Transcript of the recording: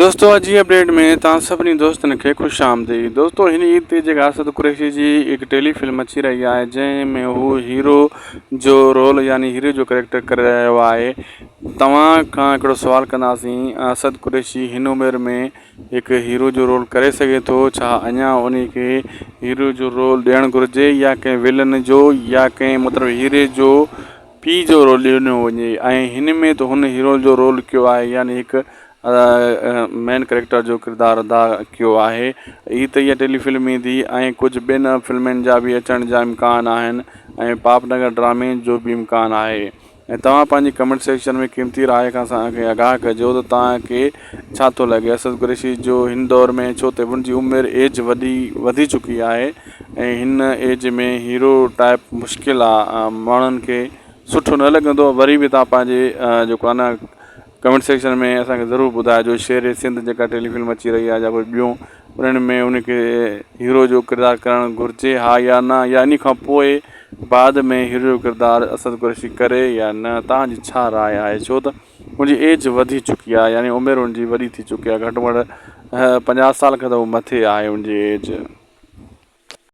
दोस्तों अॼु जी अपडेट में तव्हां सभिनी दोस्तनि खे ख़ुशि आमदीद। दोस्तों हिन ईद ते जेका असद कुरैशी जी हिकु टेली फिल्म अची रही आहे जंहिंमें हू हीरो जो रोल यानी हीरो जो कैरेक्टर करे रहियो आहे। तव्हां खां हिकिड़ो सुवालु कंदासीं, असद कुरैशी हिन उमिरि में हिकु हीरो जो रोल करे सघे थो? छा अञा उन खे हीरो जो रोल ॾियणु घुरिजे या कंहिं विलन जो या कंहिं मतिलबु हीरे जो पीउ जो रोल ॾिनो वञे? ऐं हिन में त हुन हीरो जो रोल कयो आहे यानी हिकु मेन करेक्टर जो किरदारु अदा कयो आहे। हीअ त इहा टेली फिल्म ईंदी ऐं कुझु ॿियनि फिल्मनि जा बि अचण जा इम्कान आहिनि ऐं पापनगर ड्रामे जो बि इम्कान आहे। ऐं तव्हां पंहिंजी कमेंट सेक्शन में क़ीमती राय खां असांखे आगाह कजो त तव्हांखे छा थो लॻे असद कुरैशी जो हिन दौर में, छो त हुनजी उमिरि एज वधी चुकी आहे ऐं हिन एज में हीरो टाइप मुश्किल आहे। माण्हुनि खे सुठो न लॻंदो। वरी बि तव्हां पंहिंजे जेको आहे न कमेंट सेक्शन में असांखे ज़रूरु ॿुधाइजो। शेर सिंध जेका टेली फिल्म अची रही आहे या कोई ॿियूं, उन्हनि में उनखे हीरो जो किरदारु करणु घुरिजे हा या न, या इन खां पोइ बाद में हीरो जो किरदारु असद कुरैशी करे या न? तव्हांजी छा राय आहे? छो त हुनजी एज वधी चुकी आहे, यानी उमिरि हुनजी वॾी थी चुकी आहे। घटि में घटि 50 साल खां त मथे आहे हुनजी एज।